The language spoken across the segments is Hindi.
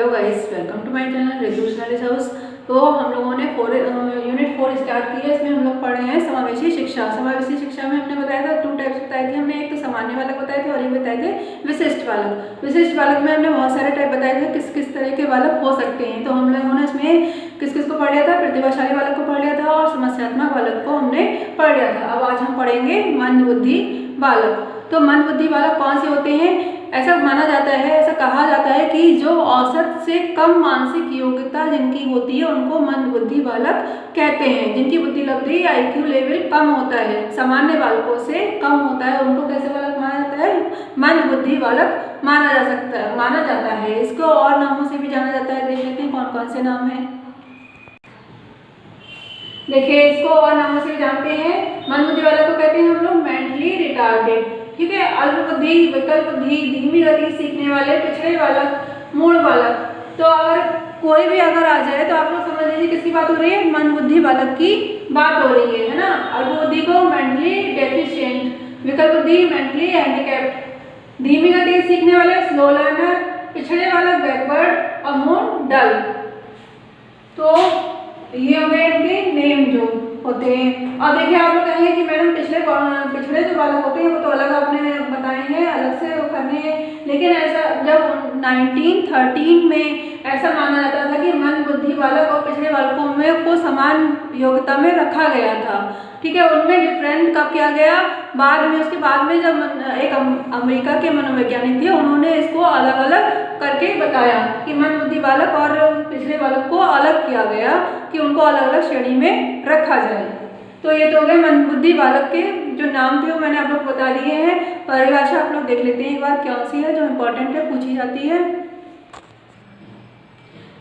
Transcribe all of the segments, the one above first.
Hello guys, welcome to my channel रिजूशनलिस्ट हाउस। तो हम लोगों ने यूनिट 4 स्टार्ट की है। इसमें हम लोग पढ़े हैं समावेशी शिक्षा। समावेशी शिक्षा में हमने बताया था 2 टाइप्स बताए थे हमने। एक तो सामान्य बालक बताए थे और एक बताए थे विशिष्ट बालक। विशिष्ट बालक में हमने बहुत सारे टाइप बताए थे किस किस तरह के बालक हो सकते हैं। तो हम लोगों ने इसमें किस किस को पढ़ लिया था, प्रतिभाशाली बालक को पढ़ लिया था और समस्यात्मक बालक को हमने पढ़ लिया था। अब आज हम पढ़ेंगे मंदबुद्धि बालक। तो मंदबुद्धि बालक कौन से होते हैं? ऐसा माना जाता है, ऐसा कहा जाता है कि जो औसत से कम मानसिक योग्यता जिनकी होती है उनको मंदबुद्धि बालक कहते हैं। जिनकी बुद्धि लब्धि IQ लेवल कम होता है, सामान्य बालकों से कम होता है, उनको कैसे बालक माना जाता है? मंदबुद्धि बालक माना जाता है। इसको और नामों से भी जाना जाता है। देख लेते हैं कौन कौन से नाम है। देखिए, इसको और नामों से भी जानते हैं। मंदबुद्धि बालक को कहते हैं हम लोग मेंटली रिटार्डेड। ठीक है, अल्पबुद्धि, विकल्प बुद्धि, धीमी गति सीखने वाले, पिछड़े बालक, मूढ़ बालक। तो अगर कोई भी अगर आ जाए तो आप लोग समझ लीजिए किसकी बात हो रही है? मंदबुद्धि बालक की बात हो रही है ना। अल्पबुद्धि को मेंटली डेफिशिएंट, विकल्प बुद्धि मेंटली हैंडीकैप्ड, धीमी गति सीखने वाले स्लो लर्नर, पिछड़े बालक बैकवर्ड और मूढ़ डल। तो ये हो गए इनके नेम जो होते हैं। और देखिए, आप लोग कहेंगे कि मैडम पिछड़े जो बालक होते हैं वो तो अलग आपने बताए हैं, अलग से करने हैं। लेकिन ऐसा जब 1913 में ऐसा माना जाता था कि मंदबुद्धि बालक और पिछड़े बालकों में को समान योग्यता में रखा गया था। ठीक है, उनमें डिफरेंट कब किया गया? बाद में, उसके बाद में जब एक अमेरिका के मनोवैज्ञानिक थे उन्होंने इसको अलग अलग करके बताया कि मंदबुद्धि बालक और पिछड़े बालक को अलग किया गया कि उनको अलग अलग श्रेणी में रखा जाए। तो ये तो हो गए मंदबुद्धि बालक के जो नाम थे वो मैंने आप लोग बता दिए हैं। परिभाषा आप लोग देख लेते हैं एक बार कौन सी है जो इम्पोर्टेंट है, पूछी जाती है।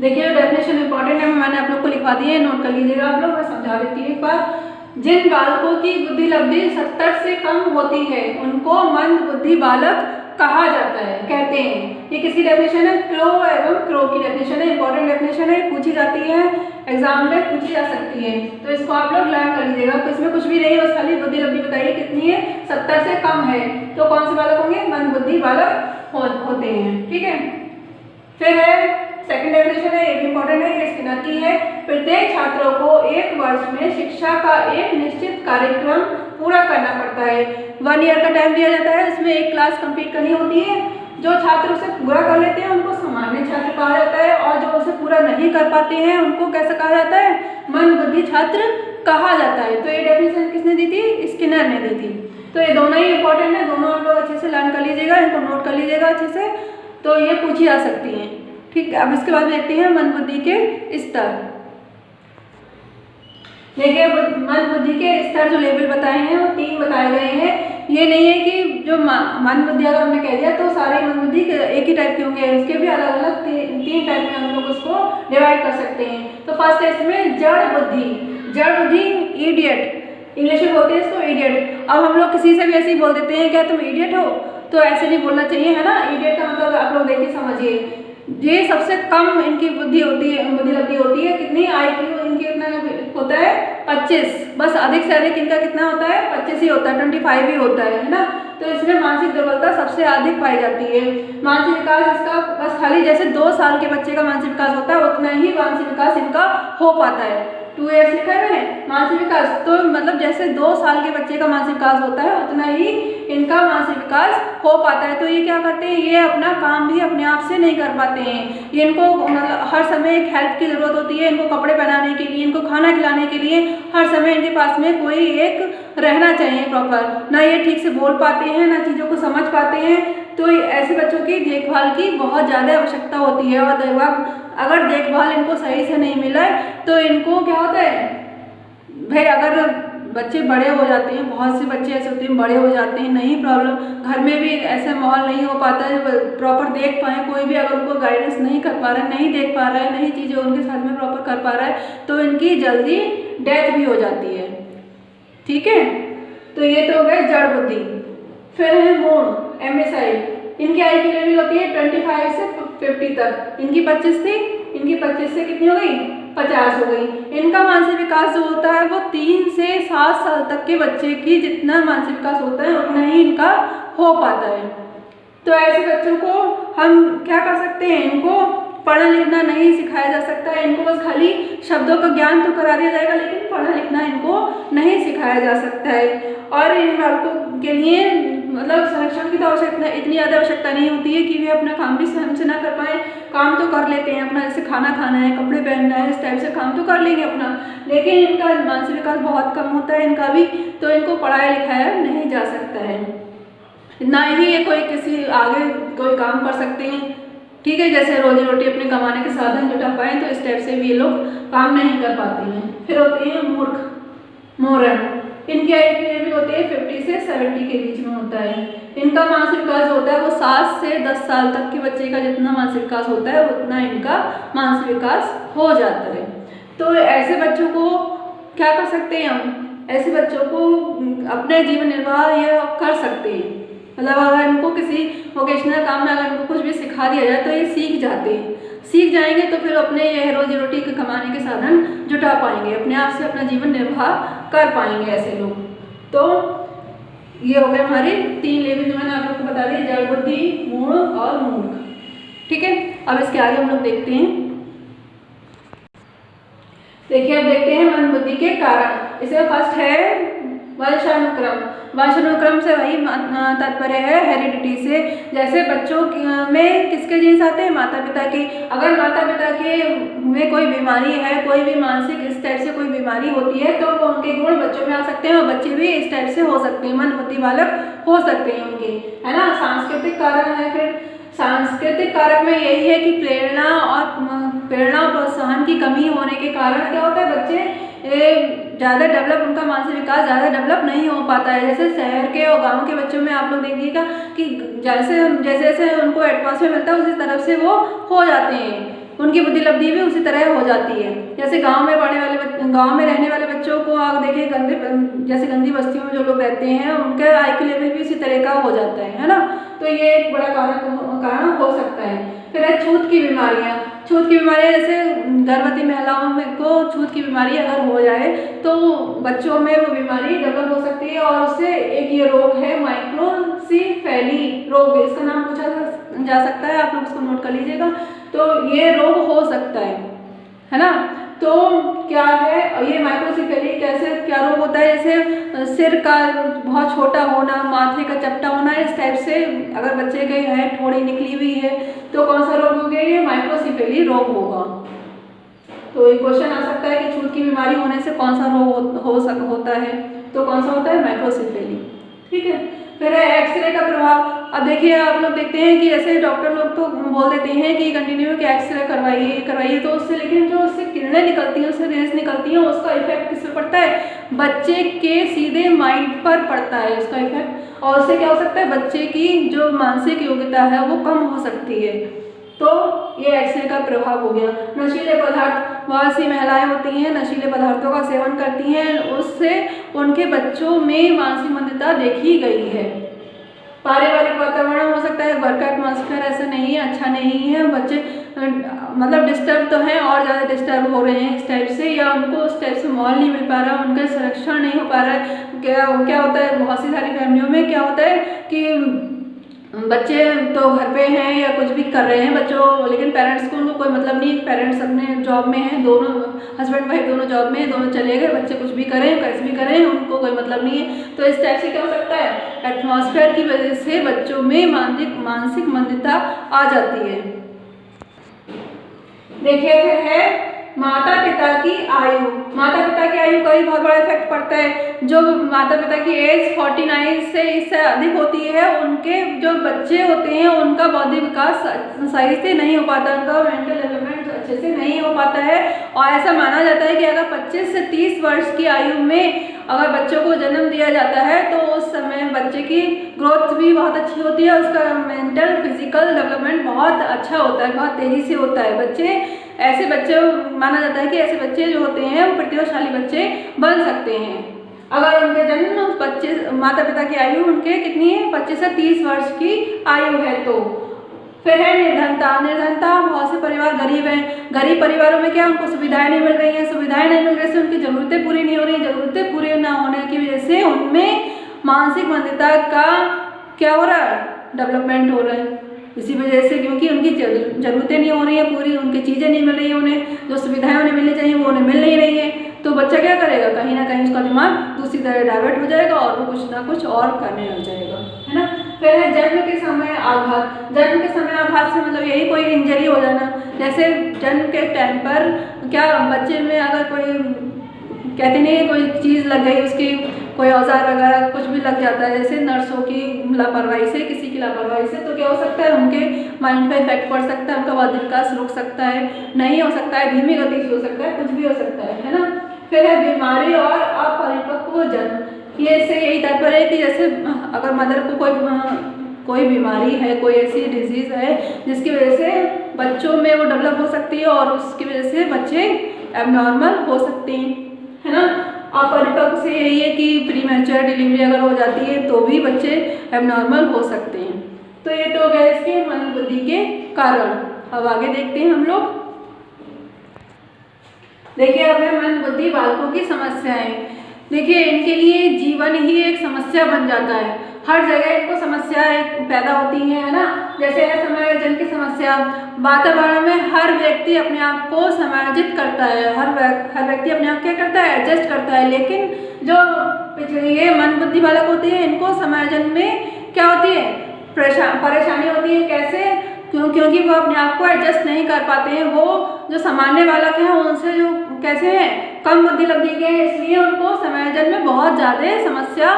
देखिए, डेफिनेशन इंपॉर्टेंट है, मैंने आप लोग को लिखवा दी है, नोट कर लीजिएगा आप लोग। मैं समझा देती हूँ एक बार। जिन बालकों की बुद्धि लब्धि 70 से कम होती है उनको मंदबुद्धि बालक कहा जाता है, कहते हैं। ये किसकी डेफिनेशन है? क्रो एवं क्रो की डेफिनेशन है। इंपॉर्टेंट डेफिनेशन है, पूछी जाती है, एग्जाम में पूछी जा सकती है। तो इसको आप लोग लर्न कर लीजिएगा। तो इसमें कुछ भी नहीं है, बस खाली बुद्धि लब्धि बताइए कितनी है, 70 से कम है। तो कौन से बालक होंगे? मंदबुद्धि बालक होते हैं। ठीक है, फिर है सेकंड डेफिनेशन है, ये भी इंपॉर्टेंट है, ये स्किनर की है। प्रत्येक छात्रों को एक वर्ष में शिक्षा का एक निश्चित कार्यक्रम पूरा करना पड़ता है। 1 ईयर का टाइम दिया जाता है, उसमें एक क्लास कंप्लीट करनी होती है। जो छात्र उसे पूरा कर लेते हैं उनको सामान्य छात्र कहा जाता है और जो उसे पूरा नहीं कर पाते हैं उनको कैसा कहा जाता है? मंदबुद्धि छात्र कहा जाता है। तो ये डेफिनेशन किसने दी थी? स्किनर ने दी थी। तो ये दोनों ही इंपॉर्टेंट है, दोनों आप लोग अच्छे से लर्न कर लीजिएगा, इनको नोट कर लीजिएगा अच्छे से। तो ये पूछी जा सकती हैं। ठीक है, अब इसके बाद देखते हैं मंदबुद्धि के स्तर। देखिए, मंदबुद्धि के स्तर जो लेवल बताए हैं वो 3 बताए गए हैं। ये नहीं है कि जो मंदबुद्धि अगर हमने कह दिया तो सारे मंदबुद्धि एक ही टाइप के होंगे, उसके भी अलग अलग 3 टाइप में हम लोग उसको डिवाइड कर सकते हैं। तो फर्स्ट है इसमें जड़ बुद्धि। जड़ बुद्धि इडियट, इंग्लिश में बोलते हैं इसको इडियट। अब हम लोग किसी से भी ऐसे ही बोल देते हैं क्या तुम इडियट हो, तो ऐसे नहीं बोलना चाहिए, है ना। इडियट का मतलब आप लोग देखिए समझिए। ये सबसे कम इनकी बुद्धि होती है, बुद्धि लब्धि होती है। कितनी IQ इनकी कितना होता है? 25। बस अधिक से अधिक इनका कितना होता है? 25 ही होता है, 25 ही होता है ना। तो इसमें मानसिक दुर्बलता सबसे अधिक पाई जाती है। मानसिक विकास इसका बस खाली जैसे 2 साल के बच्चे का मानसिक विकास होता है उतना ही मानसिक विकास इनका हो पाता है। 2 ईयर्स लिखा है मैंने मानसिक विकास, तो मतलब जैसे 2 साल के बच्चे का मानसिक विकास होता है उतना ही इनका मानसिक विकास हो पाता है। तो ये क्या करते हैं? ये अपना काम भी अपने आप से नहीं कर पाते हैं। ये इनको मतलब हर समय एक हेल्प की जरूरत होती है। इनको कपड़े पहनाने के लिए, इनको खाना खिलाने के लिए हर समय इनके पास में कोई एक रहना चाहिए प्रॉपर। ना ये ठीक से बोल पाते हैं, ना चीज़ों को समझ पाते हैं। तो ऐसे बच्चों की देखभाल की बहुत ज़्यादा आवश्यकता होती है। और अगर देखभाल इनको सही से नहीं मिला तो इनको क्या होता है भाई? अगर बच्चे बड़े हो जाते हैं, बहुत से बच्चे ऐसे होते हैं बड़े हो जाते हैं, नहीं प्रॉब्लम, घर में भी ऐसा माहौल नहीं हो पाता है प्रॉपर देख पाए, कोई भी अगर उनको गाइडेंस नहीं कर पा रहा है, नहीं देख पा रहा है, नहीं चीज़ें उनके साथ में प्रॉपर कर पा रहा है, तो इनकी जल्दी डेथ भी हो जाती है। ठीक है, तो ये तो हो गए जड़ बुद्धि। फिर है मूढ़, MSI। इनकी IQ लेवल होती है 25 से 50 तक। इनकी 25 थी, इनकी 25 से कितनी हो गई? 50 हो गई। इनका मानसिक विकास जो होता है वो 3 से 7 साल तक के बच्चे की जितना मानसिक विकास होता है उतना ही इनका हो पाता है। तो ऐसे बच्चों को हम क्या कर सकते हैं? इनको पढ़ना लिखना नहीं सिखाया जा सकता है। इनको बस खाली शब्दों का ज्ञान तो करा दिया जाएगा, लेकिन पढ़ना लिखना इनको नहीं सिखाया जा सकता है। और इन बालकों के लिए मतलब संरक्षण की तो आवश्यकता इतनी ज़्यादा आवश्यकता नहीं होती है कि वे अपना काम भी स्वयं से ना कर पाएँ। काम तो कर लेते हैं अपना, जैसे खाना खाना है, कपड़े पहनना है, इस टाइप से काम तो कर लेंगे अपना, लेकिन इनका मानसिक विकास बहुत कम होता है इनका भी, तो इनको पढ़ाया लिखाया नहीं जा सकता है। ना ही ये कोई किसी आगे कोई काम कर सकते हैं, ठीक है, जैसे रोजी रोटी अपने कमाने के साधन जुटा पाएँ, तो इस टाइप से भी ये लोग काम नहीं कर पाते हैं। फिर होते हैं मूर्ख, मोरन। इनकी आयु भी होती है 50 से 70 के बीच में होता है। इनका मानसिक विकास होता है वो 7 से 10 साल तक के बच्चे का जितना मानसिक विकास होता है उतना इनका मानसिक विकास हो जाता है। तो ऐसे बच्चों को क्या कर सकते हैं हम, ऐसे बच्चों को अपने जीवन निर्वाह ये कर सकते हैं। मतलब अगर इनको किसी वोकेशनल काम में अगर इनको कुछ भी सिखा दिया जाए तो ये सीख जाते हैं, सीख जाएंगे तो फिर अपने ये रोजी रोटी के कमाने के साधन जुटा पाएंगे, अपने आप से अपना जीवन निर्वाह कर पाएंगे ऐसे लोग। तो ये हो गए हमारे 3 लेवल जो मैंने आप लोग को बता दिए, जड़ बुद्धि, मूढ़ और मूर्ख। ठीक है, अब इसके आगे हम लोग देखते हैं। देखिए अब देखते हैं मन बुद्धि के कारण। इसमें फर्स्ट है वंशानुक्रम। वंशानुक्रम से वही तात्पर्य है हेरिडिटी से। जैसे बच्चों में किसके जीन्स आते हैं, माता पिता के। अगर माता पिता के में कोई बीमारी है, कोई भी मानसिक इस टाइप से कोई बीमारी होती है, तो उनके गुण बच्चों में आ सकते हैं और बच्चे भी इस टाइप से हो सकते हैं, मन बुद्धि बालक हो सकते हैं उनके, है ना। सांस्कृतिक कारण है। फिर सांस्कृतिक कारक में यही है कि प्रेरणा और प्रोत्साहन की कमी होने के कारण क्या होता है, बच्चे ज़्यादा डेवलप, उनका मानसिक विकास ज़्यादा डेवलप नहीं हो पाता है। जैसे शहर के और गांव के बच्चों में आप लोग देखिएगा कि जैसे जैसे उनको एटमॉस्फेयर मिलता है उसी तरफ से वो हो जाते हैं, उनकी बुद्धि लब्धि भी उसी तरह हो जाती है। जैसे गांव में रहने वाले बच्चों को आप देखिए, जैसे गंदी बस्तियों में जो लोग रहते हैं उनके IQ लेवल भी उसी तरह का हो जाता है ना। तो ये एक बड़ा कारण हो सकता है। फिर है छूत की बीमारियाँ। छूत की बीमारियाँ जैसे गर्भवती महिलाओं में को छूत की बीमारी अगर हो जाए तो बच्चों में वो बीमारी डेवलप हो सकती है। और उससे एक ये रोग है माइक्रोसिफेली रोग, इसका नाम पूछा जा सकता है, आप लोग उसको नोट कर लीजिएगा। तो ये रोग हो सकता है ना। तो क्या है ये माइक्रोसिफेली, कैसे क्या रोग होता है, जैसे सिर का बहुत छोटा होना, माथे का चपटा होना, इस टाइप से अगर बच्चे के है थोड़ी निकली हुई है तो कौन सा रोग हो गया, ये माइक्रोसिफेली रोग होगा। तो ये क्वेश्चन आ सकता है कि छूत की बीमारी होने से कौन सा रोग होता है, तो कौन सा होता है, माइक्रोसिफेली। ठीक है। फिर है एक्सरे का प्रभाव। अब देखिए आप लोग देखते हैं कि ऐसे डॉक्टर लोग तो बोल देते हैं कि कंटिन्यू कि एक्सरे करवाइए, तो उससे लेकिन जो उससे किरणें निकलती हैं, उससे रेस निकलती हैं, उसका इफेक्ट किस पे पड़ता है, बच्चे के सीधे माइंड पर पड़ता है उसका इफेक्ट। और उससे क्या हो सकता है, बच्चे की जो मानसिक योग्यता है वो कम हो सकती है। तो ये एक्सरे का प्रभाव हो गया। नशीले पदार्थ, बहुत सी महिलाएं होती हैं नशीले पदार्थों का सेवन करती हैं, उससे उनके बच्चों में मानसिक मंदता देखी गई है। पारिवारिक वातावरण हो सकता है, घर का एटमॉस्फेयर ऐसा नहीं है, अच्छा नहीं है, बच्चे मतलब डिस्टर्ब तो हैं और ज़्यादा डिस्टर्ब हो रहे हैं इस टाइप से, या उनको उस टाइप से माहौल नहीं मिल पा रहा, उनका संरक्षण नहीं हो पा रहा है। क्या होता है, बहुत सी सारी फैमिलियों में क्या होता है कि बच्चे तो घर पे हैं या कुछ भी कर रहे हैं बच्चों, लेकिन पेरेंट्स को उनको कोई मतलब नहीं, पेरेंट्स अपने जॉब में हैं, दोनों हस्बैंड वाइफ दोनों जॉब में हैं, दोनों चले गए, बच्चे कुछ भी करें कैसे भी करें उनको कोई मतलब नहीं है। तो इस टाइप से क्या हो सकता है, एटमॉस्फेयर की वजह से बच्चों में मानसिक मंदता आ जाती है। देखिए फिर है माता पिता की आयु। माता पिता की आयु का भी बहुत बड़ा इफेक्ट पड़ता है। जो माता पिता की एज 49 से इससे अधिक होती है, उनके जो बच्चे होते हैं उनका बौद्धिक विकास सही से नहीं हो पाता, उनका मेंटल डेवलपमेंट अच्छे से नहीं हो पाता है। और ऐसा माना जाता है कि अगर 25 से 30 वर्ष की आयु में अगर बच्चों को जन्म दिया जाता है तो उस समय बच्चे की ग्रोथ भी बहुत अच्छी होती है, उसका मेंटल फिजिकल डेवलपमेंट बहुत अच्छा होता है, बहुत तेज़ी से होता है। ऐसे बच्चे माना जाता है कि ऐसे बच्चे जो होते हैं वो प्रतिभाशाली बच्चे बन सकते हैं अगर उनके जन्म माता पिता की आयु उनके कितनी है, 25 से 30 वर्ष की आयु है। तो फिर है निर्धनता। बहुत से परिवार गरीब हैं, गरीब परिवारों में क्या उनको सुविधाएं नहीं मिल रही हैं, सुविधाएं नहीं मिल रही से उनकी ज़रूरतें पूरी नहीं हो रही, ज़रूरतें पूरी ना होने की वजह से उनमें मानसिक मंदता का क्या हो रहा है, डेवलपमेंट हो रहा है। इसी वजह से, क्योंकि उनकी ज़रूरतें नहीं हो रही हैं पूरी, उनकी चीज़ें नहीं मिल रही हैं, उन्हें जो सुविधाएं उन्हें मिलनी चाहिए वो उन्हें मिल नहीं रही है। तो बच्चा क्या करेगा, कहीं ना कहीं उसका दिमाग दूसरी तरह डाइवर्ट हो जाएगा और वो कुछ ना कुछ और करने लग जाएगा, है ना। फिर है जन्म के समय आघात। जन्म के समय आघात से मतलब यही कोई इंजरी हो जाना, जैसे जन्म के टाइम पर क्या बच्चे में अगर कोई कहते नहीं है कोई चीज़ लग गई, उसकी कोई औजार वगैरह कुछ भी लग जाता है, जैसे नर्सों की लापरवाही से, किसी की लापरवाही से, तो क्या हो सकता है उनके माइंड पे इफेक्ट पड़ सकता है, उनका बौद्धिक विकास रुक सकता है, नहीं हो सकता है, धीमी गति से हो सकता है, कुछ भी हो सकता है ना। फिर है बीमारी और अपरिपक्व जन्म। ये से यही तात्पर्य है कि जैसे अगर मदर को कोई बीमारी है, कोई ऐसी डिजीज़ है जिसकी वजह से बच्चों में वो डेवलप हो सकती है और उसकी वजह से बच्चे एबनॉर्मल हो सकते हैं, है ना। अपरिपक्व से यही है कि प्रीमैच्योर डिलीवरी अगर हो जाती है तो भी बच्चे एबनॉर्मल हो सकते हैं। तो ये तो हो गया इसके मंद बुद्धि के कारण। अब आगे देखते हैं हम लोग। देखिए अब है मंद बुद्धि बालकों की समस्याएं। देखिए इनके लिए जीवन ही एक समस्या बन जाता है, हर जगह इनको समस्याएं पैदा होती हैं, है ना। जैसे है समायोजन की समस्या। वातावरण में हर व्यक्ति अपने आप को समायोजित करता है, हर व्यक्ति अपने आप क्या करता है, एडजस्ट करता है, लेकिन जो ये मंद बुद्धि बालक होते हैं इनको समायोजन में क्या होती है, परेशानी होती है। कैसे, क्योंकि वो अपने आप को एडजस्ट नहीं कर पाते हैं। वो जो सामान्य बालक हैं उनसे जो कैसे हैं, कम बुद्धि लब्धि के हैं, इसलिए उनको समायोजन में बहुत ज़्यादा समस्या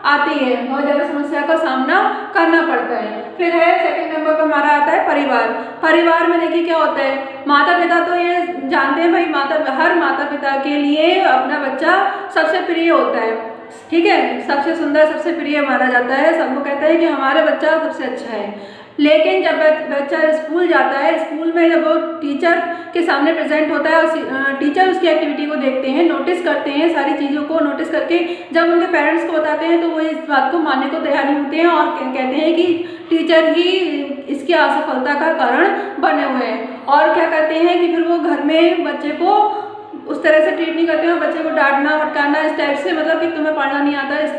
आती है, बहुत ज़्यादा समस्या का सामना करना पड़ता है। फिर है सेकंड नंबर पर हमारा आता है परिवार। परिवार में देखिए क्या होता है, माता पिता तो ये जानते हैं भाई, हर माता पिता के लिए अपना बच्चा सबसे प्रिय होता है, ठीक है, सबसे सुंदर, सबसे प्रिय माना जाता है। सबको कहता है कि हमारे बच्चा सबसे अच्छा है। लेकिन जब बच्चा स्कूल जाता है, स्कूल में जब वो टीचर के सामने प्रेजेंट होता है और टीचर उसकी एक्टिविटी को देखते हैं, नोटिस करते हैं, सारी चीज़ों को नोटिस करके जब उनके पेरेंट्स को बताते हैं तो वो इस बात को मानने को तैयार नहीं होते हैं और कहते हैं कि टीचर ही इसकी असफलता का कारण बने हुए हैं। और क्या करते हैं कि फिर वो घर में बच्चे को उस तरह से ट्रीट नहीं करते हैं, बच्चे को डांटना फटकारना इस टाइप से, मतलब कि तुम्हें पढ़ना नहीं आता, इस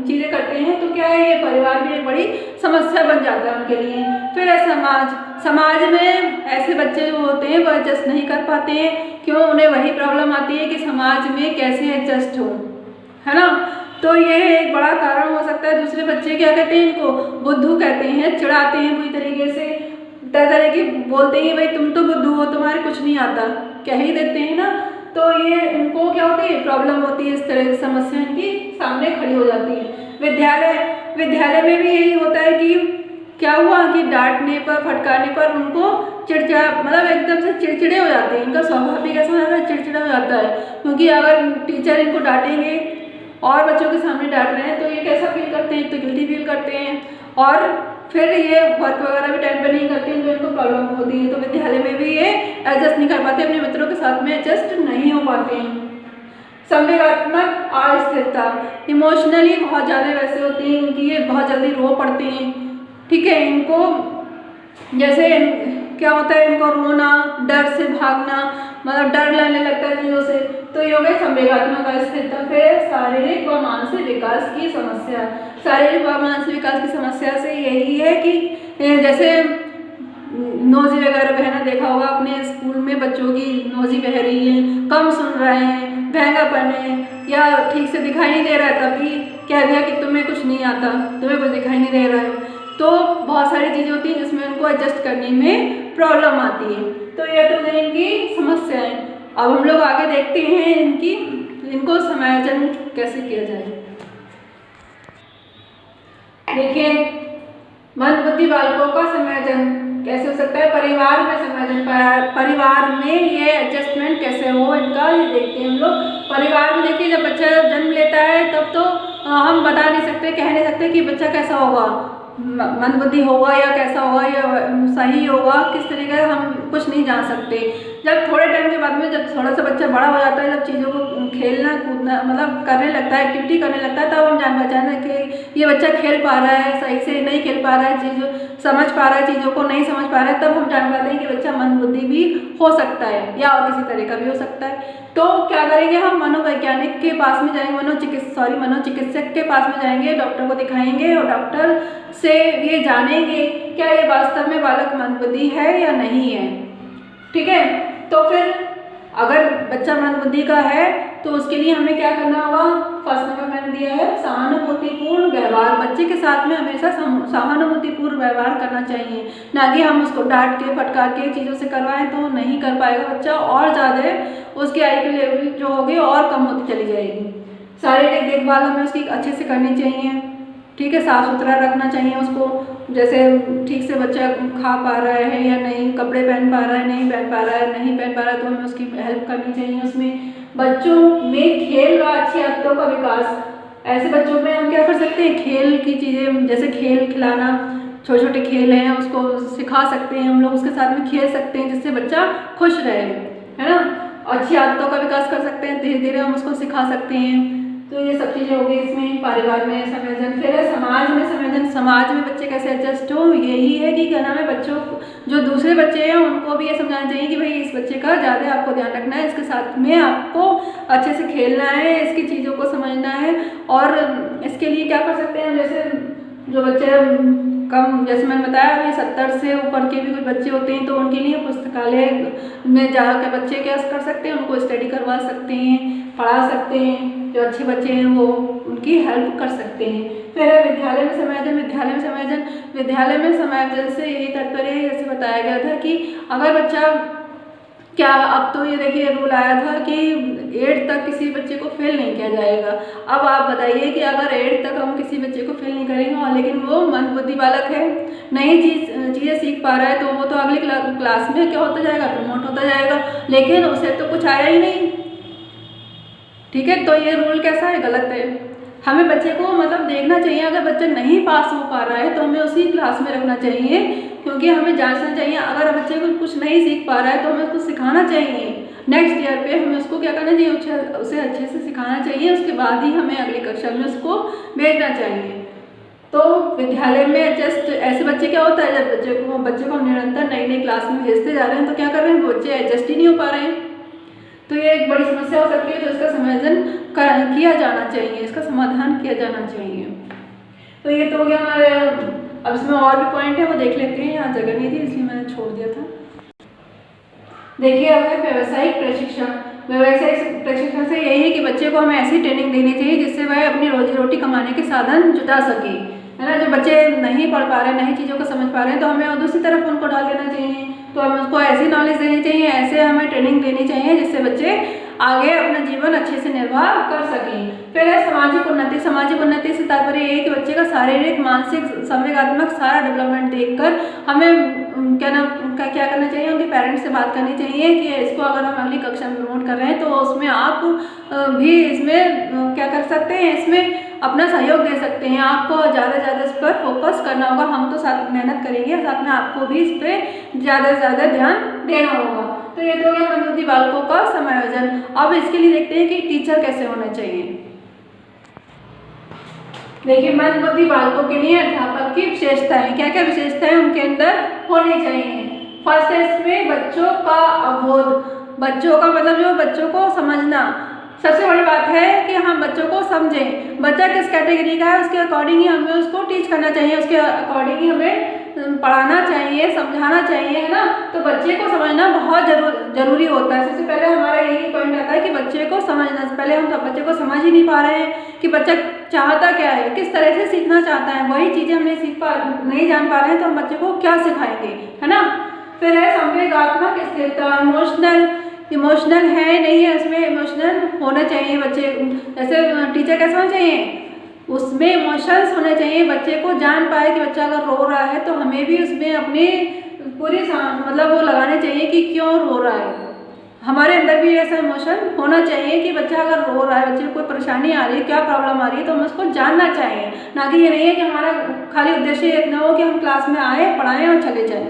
चीज़ें करते हैं। तो क्या है, ये परिवार भी एक बड़ी समस्या बन जाता है उनके लिए। फिर है समाज में ऐसे बच्चे जो होते हैं वो एडजस्ट नहीं कर पाते हैं। क्यों, उन्हें वही प्रॉब्लम आती है कि समाज में कैसे एडजस्ट हो, है ना। तो ये एक बड़ा कारण हो सकता है। दूसरे बच्चे क्या कहते हैं, इनको बुद्धू कहते हैं, चिढ़ाते हैं पूरी तरीके से, तरह की बोलते हैं भाई तुम तो बुद्धू हो, तुम्हारे कुछ नहीं आता, कह ही देते हैं ना। तो ये इनको क्या होती है, प्रॉब्लम होती है, इस तरह की समस्या इनकी सामने खड़ी हो जाती है। विद्यालय में भी यही होता है कि क्या हुआ कि डांटने पर, फटकारने पर उनको चिड़चिड़ा, मतलब एकदम से चिड़चिड़े हो जाते हैं। इनका स्वभाव भी कैसा होता है, चिड़चिड़ा हो जाता है। क्योंकि अगर टीचर इनको डांटेंगे और बच्चों के सामने डांट रहे हैं तो ये कैसा फील करते हैं, तो गिल्टी फील करते हैं और फिर ये वर्क वगैरह भी टाइम पे नहीं करते हैं, जो इनको प्रॉब्लम होती है। तो विद्यालय में भी ये एडजस्ट नहीं कर पाते, अपने मित्रों के साथ में एडजस्ट नहीं हो पाते हैं। संवेगात्मक अस्थिरता, इमोशनली बहुत ज़्यादा वैसे होते हैं क्योंकि ये बहुत जल्दी रो पड़ते हैं, ठीक है। इनको जैसे क्या होता है, इनको रोना, डर से भागना, मतलब डर लगने लगता है चीज़ों से। तो ये हो गया संवेगात्मक अस्थिरता। फिर शारीरिक व मानसिक विकास की समस्या। शारीरिक व मानसिक विकास की समस्या से यही है कि जैसे नोज़ी वगैरह बहना देखा होगा अपने स्कूल में, बच्चों की नोज़ी बह रही है, कम सुन रहे हैं, महंगापन है, या ठीक से दिखाई नहीं दे रहा है, तभी कह दिया कि तुम्हें कुछ नहीं आता, तुम्हें कुछ दिखाई नहीं दे रहा है। तो बहुत सारी चीज़ें होती हैं जिसमें उनको एडजस्ट करने में प्रॉब्लम आती है। तो ये तो है इनकी समस्याएं। अब हम लोग आगे देखते हैं इनको समायोजन कैसे किया जाए। देखिए मंद बुद्धि बालकों का समायोजन कैसे हो सकता है, परिवार में समायोजन, परिवार में ये एडजस्टमेंट कैसे हो, इनका ये देखते हैं हम लोग। परिवार में देखिए जब बच्चा जन्म लेता है तब तो हम बता नहीं सकते, कह नहीं सकते कि बच्चा कैसा होगा, मंद बुद्धि होगा या कैसा होगा या सही होगा, किस तरीके का हम कुछ नहीं जान सकते। जब थोड़े टाइम के बाद में, जब थोड़ा सा बच्चा बड़ा हो जाता है, जब चीज़ों को खेलना कूदना मतलब करने लगता है, एक्टिविटी करने लगता है, तब हम जान पहचानते हैं कि ये बच्चा खेल पा रहा है, सही से नहीं खेल पा रहा है, समझ पा रहा है चीज़ों को, नहीं समझ पा रहा है, तब हम जान पाते हैं कि बच्चा मंदबुद्धि भी हो सकता है या और किसी तरह का भी हो सकता है। तो क्या करेंगे, हम मनोवैज्ञानिक के पास में जाएंगे, मनोचिकित्सक के पास में जाएंगे, डॉक्टर को दिखाएंगे और डॉक्टर से ये जानेंगे क्या ये वास्तव में बालक मंदबुद्धि है या नहीं है। ठीक है, तो फिर अगर बच्चा मंदबुद्धि का है तो उसके लिए हमें क्या करना होगा, फर्स्ट नंबर मैंने दिया है सहानुभूतिपूर्ण व्यवहार। बच्चे के साथ में हमेशा सहानुभूतिपूर्ण व्यवहार करना चाहिए, ना कि हम उसको डांट के फटकार के चीज़ों से करवाएं तो नहीं कर पाएगा बच्चा, और ज़्यादा उसकी IQ लेवल जो होगी और कम होती चली जाएगी। शारीरिक देखभाल हमें उसकी अच्छे से करनी चाहिए। ठीक है, साफ़ सुथरा रखना चाहिए उसको, जैसे ठीक से बच्चा खा पा रहा है या नहीं, कपड़े पहन पा रहा है नहीं पहन पा रहा है, नहीं पहन पा रहा है तो हमें उसकी हेल्प करनी चाहिए। उसमें बच्चों में खेल व अच्छी आदतों का विकास, ऐसे बच्चों में हम क्या कर सकते हैं, खेल की चीज़ें जैसे खेल खिलाना, छोटे छोटे खेल हैं उसको सिखा सकते हैं हम लोग, उसके साथ में खेल सकते हैं जिससे बच्चा खुश रहे, है ना। अच्छी आदतों का विकास कर सकते हैं, धीरे धीरे हम उसको सिखा सकते हैं। तो ये सब चीज़ें होगी इसमें। परिवार में संवेदन, फिर है समाज में संवेदन। समाज में बच्चे कैसे एडजस्ट हो, यही है कि क्या नाम है, बच्चों जो दूसरे बच्चे हैं उनको भी ये समझाना चाहिए कि भाई इस बच्चे का ज़्यादा आपको ध्यान रखना है, इसके साथ में आपको अच्छे से खेलना है, इसकी चीज़ों को समझना है। और इसके लिए क्या कर सकते हैं, जैसे जो बच्चे कम, जैसे मैंने बताया अभी 70 से ऊपर के भी कुछ बच्चे होते हैं तो उनके लिए पुस्तकालय में जाकर बच्चे क्या कर सकते हैं, उनको स्टडी करवा सकते हैं, पढ़ा सकते हैं। जो अच्छे बच्चे हैं वो उनकी हेल्प कर सकते हैं। फिर है विद्यालय में समायोजन। विद्यालय में समायोजन से यही तात्पर्य है, जैसे बताया गया था कि अगर बच्चा क्या, अब तो ये देखिए रूल आया था कि 8 तक किसी बच्चे को फेल नहीं किया जाएगा। अब आप बताइए कि अगर 8 तक हम किसी बच्चे को फेल नहीं करेंगे और लेकिन वो मंदबुद्धि बालक है, नई चीज़ें सीख पा रहा है, तो वो तो अगली क्लास में क्या होता जाएगा, प्रमोट होता जाएगा, लेकिन उसे तो कुछ आया ही नहीं। ठीक है, तो ये रूल कैसा है, गलत है। हमें बच्चे को मतलब देखना चाहिए, अगर बच्चा नहीं पास हो पा रहा है तो हमें उसी क्लास में रखना चाहिए, क्योंकि हमें जांचना चाहिए। अगर बच्चे को कुछ नहीं सीख पा रहा है तो हमें उसको सिखाना चाहिए। नेक्स्ट ईयर पे हमें उसको क्या करना चाहिए, उसे अच्छे से सिखाना चाहिए, उसके बाद ही हमें अगली कक्षा में उसको भेजना चाहिए। तो विद्यालय में जस्ट ऐसे बच्चे क्या होता है, जब बच्चे को हम निरंतर नई क्लास में भेजते जा रहे हैं तो क्या कर रहे हैं, बच्चे एडजस्ट ही नहीं हो पा रहे हैं, तो ये एक बड़ी समस्या हो सकती है। तो इसका समायोजन किया जाना चाहिए, इसका समाधान किया जाना चाहिए। तो ये तो हो गया हमारे, अब इसमें और भी पॉइंट है वो देख लेते हैं, यहाँ जगह नहीं थी इसलिए मैंने छोड़ दिया था। देखिए अब है व्यावसायिक प्रशिक्षण। व्यावसायिक प्रशिक्षण से यही है कि बच्चे को हमें ऐसी ट्रेनिंग देनी चाहिए जिससे वह अपनी रोजी रोटी कमाने के साधन जुटा सके, है ना। जो बच्चे नहीं पढ़ पा रहे हैं, नई चीज़ों को समझ पा रहे हैं, तो हमें दूसरी तरफ उनको डाल देना चाहिए। तो हमें उसको ऐसी नॉलेज देनी चाहिए, ऐसे हमें ट्रेनिंग देनी चाहिए जिससे बच्चे आगे अपना जीवन अच्छे से निर्वाह कर सकें। फिर है सामाजिक उन्नति। सामाजिक उन्नति से तात्पर्य ये है कि बच्चे का शारीरिक, मानसिक, संवेगात्मक सारा डेवलपमेंट देखकर हमें क्या करना चाहिए, उनके पेरेंट्स से बात करनी चाहिए कि इसको अगर हम अगली कक्षा में प्रमोट कर रहे हैं तो उसमें आप भी इसमें क्या कर सकते हैं, इसमें अपना सहयोग दे सकते हैं। आपको ज़्यादा से ज़्यादा इस पर फोकस करना होगा, हम तो साथ मेहनत करेंगे, साथ में आपको भी इस पर ज़्यादा से ज़्यादा ध्यान देना होगा। तो ये तो हो गया मंदबुद्धि बालकों का समायोजन। अब इसके लिए देखते हैं कि टीचर कैसे होने चाहिए। देखिए मंदबुद्धि बालकों के लिए अध्यापक की विशेषताएं, क्या क्या विशेषताएं उनके अंदर होनी चाहिए। फर्स्ट है इसमें बच्चों का अवबोध। बच्चों का मतलब जो बच्चों को समझना, सबसे बड़ी बात है कि हम बच्चों को समझें। बच्चा किस कैटेगरी का है उसके अकॉर्डिंग ही हमें उसको टीच करना चाहिए, उसके अकॉर्डिंग ही हमें पढ़ाना चाहिए, समझाना चाहिए, है ना। तो बच्चे को समझना बहुत जरूरी होता है। सबसे पहले हमारा यही पॉइंट आता है कि बच्चे को समझना। पहले हम तो बच्चे को समझ ही नहीं पा रहे हैं कि बच्चा चाहता क्या है, किस तरह से सीखना चाहता है, वही चीज़ें हम नहीं जान पा रहे हैं तो हम बच्चे को क्या सिखाएंगे, है ना। फिर है संवेगात्मक स्थिरता। इमोशनल है नहीं है, उसमें इमोशनल होना चाहिए बच्चे। जैसे टीचर कैसे होना चाहिए, उसमें इमोशंस होने चाहिए, बच्चे को जान पाए कि बच्चा अगर रो रहा है तो हमें भी उसमें अपनी पूरी मतलब वो लगाने चाहिए कि क्यों रो रहा है। हमारे अंदर भी ऐसा इमोशन होना चाहिए कि बच्चा अगर रो रहा है, बच्चे को कोई परेशानी आ रही है, क्या प्रॉब्लम आ रही है, तो हमें उसको जानना चाहिए। ना कि ये नहीं है कि हमारा खाली उद्देश्य इतना हो कि हम क्लास में आए, पढ़ाएं और चले जाएं।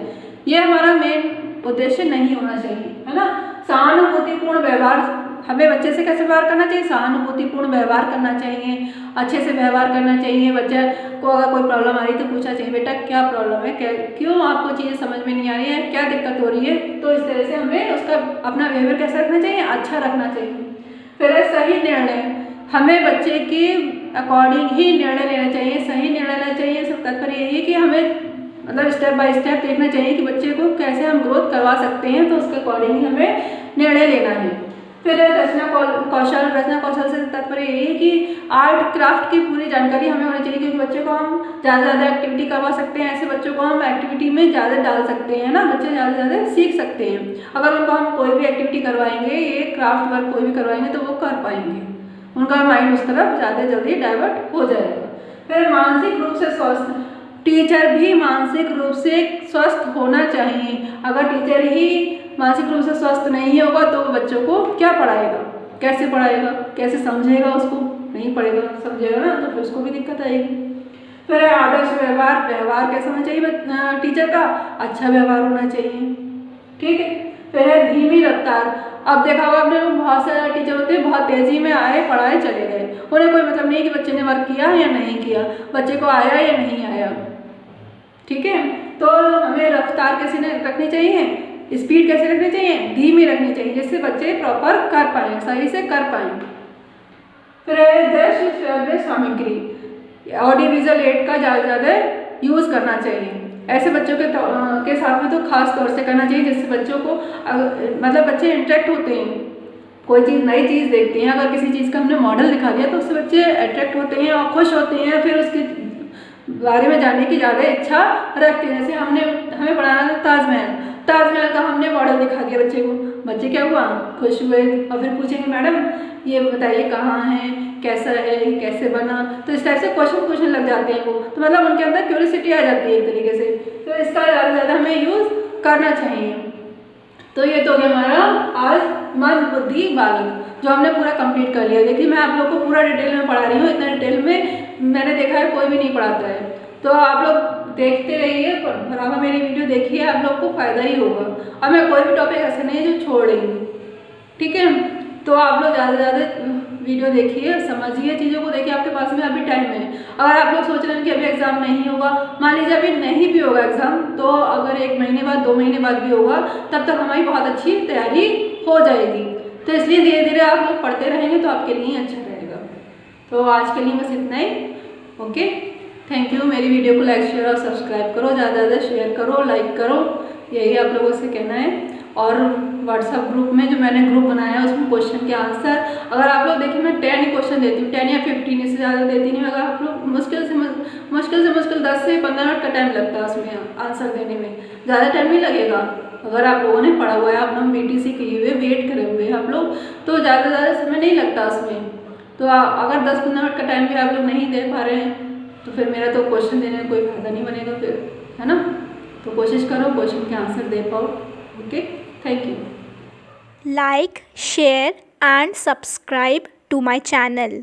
ये हमारा मेन उद्देश्य नहीं होना चाहिए, है ना। सहानुभूतिपूर्ण व्यवहार हमें बच्चे से कैसे व्यवहार करना चाहिए, सहानुभूतिपूर्ण व्यवहार करना चाहिए, अच्छे से व्यवहार करना चाहिए। बच्चे को अगर कोई प्रॉब्लम आ रही है तो पूछना चाहिए, बेटा क्या प्रॉब्लम है, क्या क्यों आपको चीज़ें समझ में नहीं आ रही है, क्या दिक्कत हो रही है। तो इस तरह से हमें उसका अपना बिहेवियर कैसा रखना चाहिए, अच्छा रखना चाहिए। फिर है सही निर्णय, हमें बच्चे के अकॉर्डिंग ही निर्णय लेना चाहिए, सही निर्णय लेना चाहिए। सब तात्पर्य यही है कि हमें मतलब स्टेप बाय स्टेप देखना चाहिए कि बच्चे को कैसे हम ग्रोथ करवा सकते हैं, तो उसके अकॉर्डिंग ही हमें निर्णय लेना है। फिर रचना कौशल से तात्पर्य यही है कि आर्ट क्राफ्ट की पूरी जानकारी हमें होनी चाहिए, क्योंकि बच्चों को हम ज़्यादा से ज़्यादा एक्टिविटी करवा सकते हैं। ऐसे बच्चों को हम एक्टिविटी में ज़्यादा डाल सकते हैं ना, बच्चे ज़्यादा से ज़्यादा सीख सकते हैं। अगर उनको हम कोई भी एक्टिविटी करवाएंगे, ये क्राफ्ट वर्क कोई भी करवाएंगे तो वो कर पाएंगे, उनका माइंड उस तरफ ज़्यादा जल्दी डाइवर्ट हो जाएगा। फिर मानसिक रूप से स्वस्थ, टीचर भी मानसिक रूप से स्वस्थ होना चाहिए। अगर टीचर ही मानसिक रूप से स्वस्थ नहीं होगा तो बच्चों को क्या पढ़ाएगा, कैसे पढ़ाएगा, कैसे समझेगा, उसको नहीं पढ़ेगा समझेगा ना, तो फिर उसको भी दिक्कत आएगी। फिर आदर्श व्यवहार कैसा होना चाहिए टीचर का, अच्छा व्यवहार होना चाहिए, ठीक है। फिर है धीमी रफ्तार, अब देखा होगा आपने बहुत सारे टीचर होते हैं बहुत तेजी में आए पढ़ाए चले गए, उन्हें कोई मतलब नहीं कि बच्चे ने वर्क किया या नहीं किया, बच्चे को आया या नहीं आया, ठीक है। तो हमें रफ्तार कैसे रखनी चाहिए, स्पीड कैसे रखनी चाहिए, धीमी रखनी चाहिए, जिससे बच्चे प्रॉपर कर पाएँ, सही से कर पाएँ। फिर दृश्य श्रव्य सामग्री, ऑडियो विजुअल एड का ज़्यादा यूज़ करना चाहिए। ऐसे बच्चों के साथ में तो खास तौर से करना चाहिए, जिससे बच्चों को मतलब बच्चे इंटरेक्ट होते हैं, कोई चीज़ नई चीज़ देखते हैं, अगर किसी चीज़ का हमने मॉडल दिखा दिया तो उससे बच्चे अट्रैक्ट होते हैं और खुश होते हैं, फिर उसके बारे में जानने की ज़्यादा इच्छा रखते हैं। जैसे हमें पढ़ाना था ताजमहल का हमने मॉडल दिखा दिया बच्चे को, बच्चे क्या हुआ, खुश हुए, और फिर पूछेंगे मैडम ये बताइए कहाँ है, कैसा है, कैसे बना, तो इस टाइप से क्वेश्चन पूछने लग जाते हैं वो, तो मतलब उनके अंदर क्यूरियोसिटी आ जाती है एक तरीके से, तो इसका ज़्यादा से ज़्यादा हमें यूज़ करना चाहिए। तो ये तो हो गया हमारा आज मंद बुद्धि बालक, जो हमने पूरा कंप्लीट कर लिया। देखिए मैं आप लोग को पूरा डिटेल में पढ़ा रही हूँ, इतना डिटेल में मैंने देखा है कोई भी नहीं पढ़ाता है, तो आप लोग देखते रहिए, बराबर मेरी वीडियो देखिए, आप लोग को फ़ायदा ही होगा। और मैं कोई भी टॉपिक ऐसा नहीं है जो छोड़ रही हूँ, ठीक है। तो आप लोग ज़्यादा से ज़्यादा वीडियो देखिए, समझिए चीज़ों को, देखिए आपके पास में अभी टाइम है। अगर आप लोग सोच रहे हैं कि अभी एग्ज़ाम नहीं होगा, मान लीजिए अभी नहीं भी होगा एग्ज़ाम, तो अगर 1 महीने बाद 2 महीने बाद भी होगा, तब तक हमारी बहुत अच्छी तैयारी हो जाएगी। तो इसलिए धीरे धीरे आप लोग पढ़ते रहेंगे तो आपके लिए अच्छा रहेगा। तो आज के लिए बस इतना ही, ओके, थैंक यू। मेरी वीडियो को लाइक शेयर और सब्सक्राइब करो, ज़्यादा से ज़्यादा शेयर करो, लाइक करो, यही आप लोगों से कहना है। और व्हाट्सएप ग्रुप में जो मैंने ग्रुप बनाया है उसमें क्वेश्चन के आंसर, अगर आप लोग देखिए मैं 10 ही क्वेश्चन देती हूँ, 10 या 15, इससे ज़्यादा देती नहीं। अगर आप लोग मुश्किल से मुश्किल 10 से 15 मिनट का टाइम लगता है उसमें आंसर देने में, ज़्यादा टाइम नहीं लगेगा। अगर आप लोगों ने पढ़ा हुआ है, आप लोग BTC किए हुए, वेट करे हुए हैं आप लोग, तो ज़्यादा समय नहीं लगता उसमें। तो अगर 10-15 मिनट का टाइम भी आप लोग नहीं दे पा रहे हैं तो फिर मेरा तो क्वेश्चन देने में कोई फायदा नहीं बनेगा फिर, है ना। तो कोशिश करो क्वेश्चन के आंसर दे पाओ, okay, thank you. Like, share and subscribe to my channel.